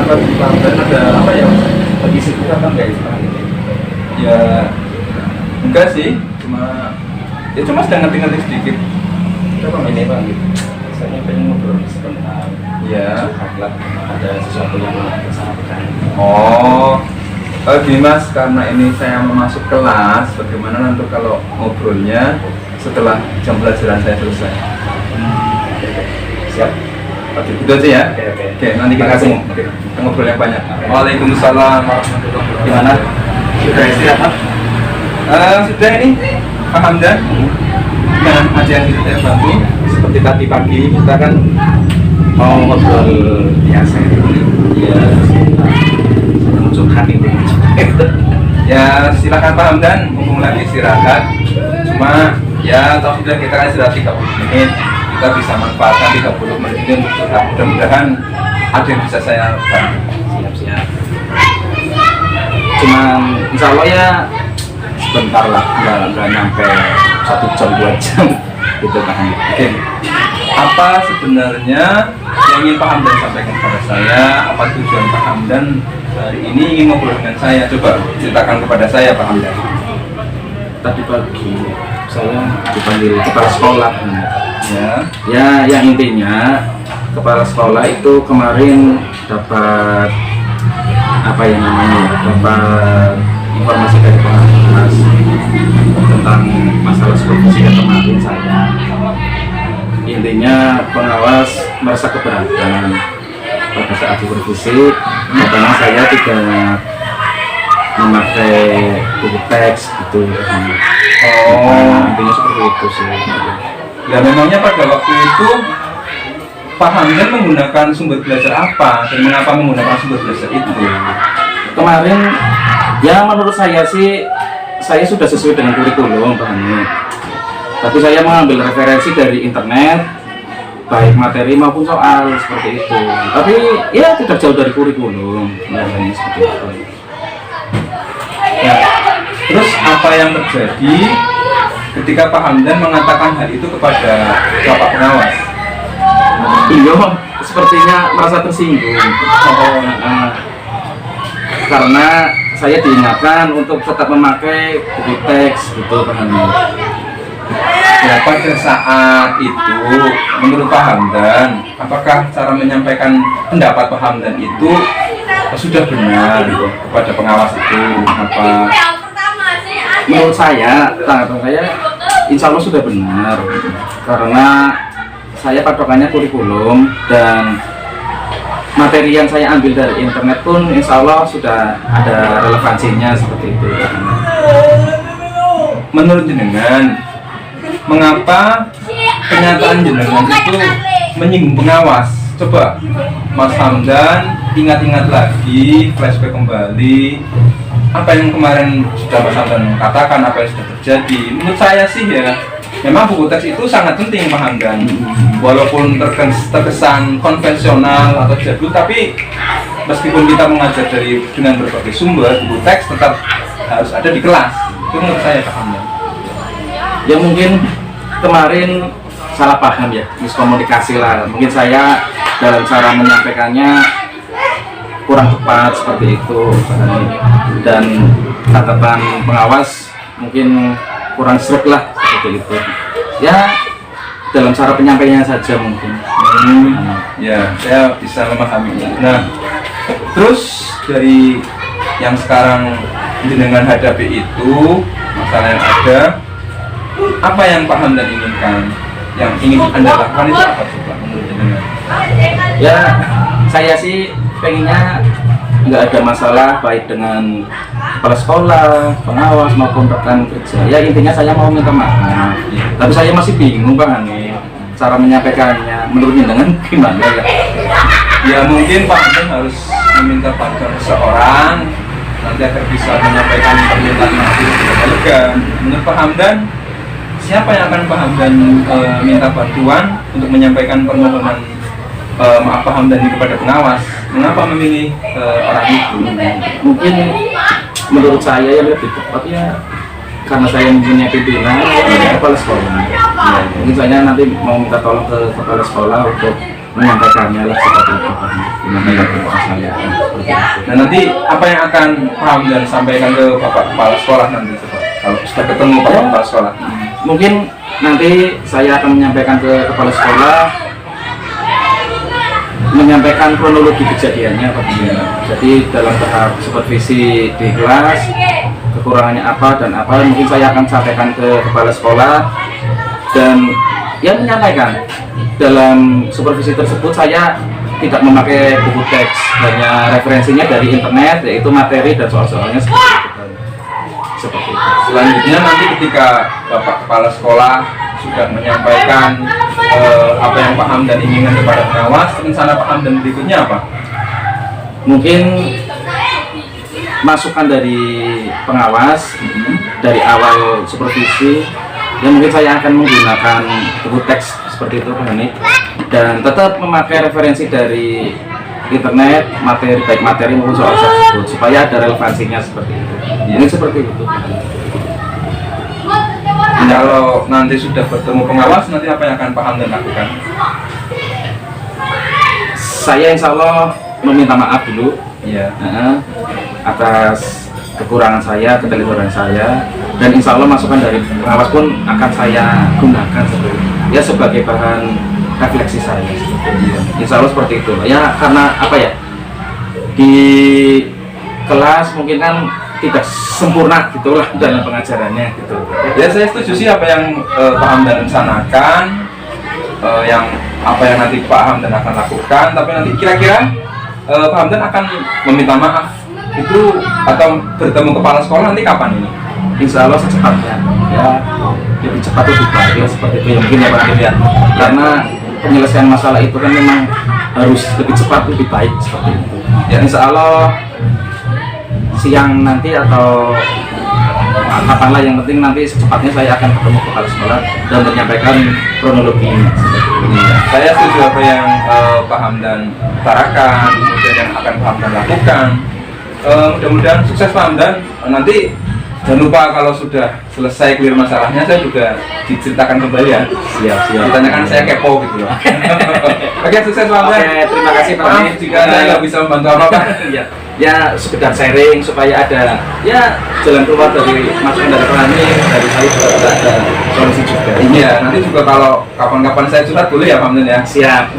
kenapa dan ada apa ya? Lagi sibuk apa enggak sekarang ini? Ya enggak sih, cuma sedang ngerti-ngerti sedikit. Coba ini Bang, saya pengen ngobrol sebentar. Ya. Curhatlah, ada sesuatu yang sangat bertanya. Oh, gini Mas, karena ini saya mau masuk kelas, bagaimana nanti kalau ngobrolnya setelah jam pelajaran saya selesai? Siap? Oke, itu aja ya. Oke. Nanti kita ngobrol yang banyak. Waalaikumsalam warahmatullahi wabarakatuh. Gimana? Sudah istirahat? Sudah ini, Pak Hamdan. Dengan aja yang kita bantu. Seperti tadi pagi kita kan mau ngobrol biasa ini. Ya, Muncul hati itu. ya silakan Pak Hamdan, mumpung lagi istirahat. Cuma ya kalau sudah kita kan istirahat 30 menit, kita bisa manfaatkan 30 menit ini untuk curhat. Mudah-mudahan ada yang bisa saya bantu. Siap-siap. Cuman insya Allah ya sebentar lah, nggak nyampe 1 jam 2 jam gitu kan. Oke. Apa sebenarnya yang ingin Pak Hamdan sampaikan kepada saya? Apa tujuan Pak Hamdan hari ini ingin ngobrol dengan saya? Coba ceritakan kepada saya Pak Hamdan. Tadi pagi saya dipanggil kepala sekolah. Ya. Yang intinya kepala sekolah itu kemarin dapat apa ya namanya, dapat informasi dari pengawas tentang masalah supervisi yang kemarin saya. Intinya pengawas merasa keberatan pada saat supervisi karena saya tidak memakai buku teks gitu. Intinya seperti itu sih. Ya memangnya pada waktu itu Pak Hamdan menggunakan sumber belajar apa dan mengapa menggunakan sumber belajar itu? Kemarin ya menurut saya sih saya sudah sesuai dengan kurikulum bahannya. Tapi saya mengambil referensi dari internet, baik materi maupun soal seperti itu. Tapi ya tidak jauh dari kurikulum, seperti itu. Ya. Terus apa yang terjadi ketika Pak Hamdan mengatakan hal itu kepada Bapak pengawas? Iya, sepertinya merasa tersinggung. Karena saya diingatkan untuk tetap memakai buku teks gitu bahannya. Ya, pada saat itu menurut Pak Hamdan, apakah cara menyampaikan pendapat Pak Hamdan itu sudah benar gitu, kepada pengawas itu? Apa? Menurut saya, tanggapan saya insya Allah sudah benar, karena saya patokannya kurikulum dan materi yang saya ambil dari internet pun insya Allah sudah ada relevansinya seperti itu. Menurut jenengan, mengapa kenyataan jenengan itu menyinggung pengawas? Coba Mas Hamdan ingat-ingat lagi, flashback kembali apa yang kemarin sudah Mas Hamdan katakan, apa yang sudah terjadi. Menurut saya sih ya, memang buku teks itu sangat penting Pak Hamdan. Walaupun terkesan konvensional atau jadul, tapi meskipun kita mengajar dengan berbagai sumber, buku teks tetap harus ada di kelas. Itu menurut saya Pak Hamdan. Ya mungkin kemarin salah paham ya, miskomunikasi lah. Mungkin saya dalam cara menyampaikannya kurang tepat seperti itu, dan tanggapan pengawas mungkin kurang sreg lah seperti itu. Ya dalam cara penyampaiannya saja mungkin. Ya, saya bisa memahami. Nah, terus dari yang sekarang jenengan hadapi itu, masalah yang ada, apa yang Pak Hamdan inginkan? Yang ingin Anda lakukan itu apa coba menurut jenengan? Ya, saya sih pengennya nggak ada masalah baik dengan kepala sekolah, pengawas maupun rekan kerja. Ya intinya saya mau minta maaf. Tapi saya masih bingung Bang nih cara menyampaikannya. Menurut jenengan gimana ya? Ya mungkin Pak Hamdan harus meminta bantuan seseorang nanti agar bisa menyampaikan permintaan maaf itu dengan elegan. Menurut Pak Hamdan, siapa yang akan Pak Hamdan minta bantuan untuk menyampaikan permohonan maaf Pak Hamdan ini kepada pengawas? Mengapa memilih orang itu? Mungkin menurut saya yang lebih tepat ya karena saya mempunyai pimpinan kepala sekolah. Ya, mungkin saya nanti mau minta tolong ke kepala sekolah untuk menyampaikannya lah seperti itu. menyampaikan keluhan saya. Seperti itu. Nah nanti apa yang akan Pak Hamdan sampaikan ke Bapak Kepala Sekolah nanti coba? Kalau sudah ketemu Bapak Kepala Sekolah. Mungkin nanti saya akan menyampaikan ke kepala sekolah, menyampaikan kronologi kejadiannya Pak. Jadi dalam tahap supervisi di kelas, kekurangannya apa dan apa, mungkin saya akan sampaikan ke kepala sekolah dan ya menyampaikan dalam supervisi tersebut saya tidak memakai buku teks, hanya referensinya dari internet, yaitu materi dan soal-soalnya seperti itu. Seperti itu. Selanjutnya nanti ketika Bapak Kepala Sekolah sudah menyampaikan apa yang Pak Hamdan inginkan kepada pengawas, rencana Pak Hamdan berikutnya apa? Mungkin masukan dari pengawas dari awal supervisi, ya mungkin saya akan menggunakan buku teks seperti itu Pak Hanik, dan tetap memakai referensi dari internet, materi baik materi maupun soal tersebut supaya ada relevansinya seperti itu. Ini seperti itu. Kalau nanti sudah bertemu pengawas, nanti apa yang akan Pak Hamdan lakukan? Saya insya Allah meminta maaf dulu Iya. atas kekurangan saya, ketelidoran saya, dan insya Allah masukan dari pengawas pun akan saya gunakan sebagai bahan refleksi saya. Insya Allah seperti itu. Ya karena apa ya, di kelas mungkin kan tidak sempurna gitulah dalam pengajarannya gitu. Ya saya setuju sih apa yang Pak Hamdan rencanakan, yang apa yang nanti Pak Hamdan akan lakukan. Tapi nanti kira-kira Pak Hamdan akan meminta maaf itu atau bertemu kepala sekolah nanti kapan ini? Insya Allah secepatnya, ya lebih cepat lebih baik ya, seperti itu ya mungkin ya Pak Hakim ya. Karena penyelesaian masalah itu kan memang harus lebih cepat lebih baik seperti itu. Ya insya Allah siang nanti atau kapanlah, yang penting nanti secepatnya saya akan ketemu kepala sekolah dan menyampaikan kronologinya. Saya setuju apa yang Pak Hamdan utarakan, kemudian yang akan Pak Hamdan lakukan. Mudah-mudahan sukses Pak Hamdan. Nanti jangan lupa kalau sudah selesai clear masalahnya, saya juga diceritakan kembali ya. Siap. Ditanyakan, saya kepo gitu loh. Oke, sukses Pak Hamdan. Oke, terima kasih Pak Maaf Hakim. jika saya nggak bisa membantu apa-apa. Ya sekedar sharing supaya ada ya jalan keluar dari masukan dari Pak Hakim, dari saya juga ada solusi juga. Iya, nanti juga kalau kapan-kapan saya curhat boleh ya Pak Hamdan ya. Siap.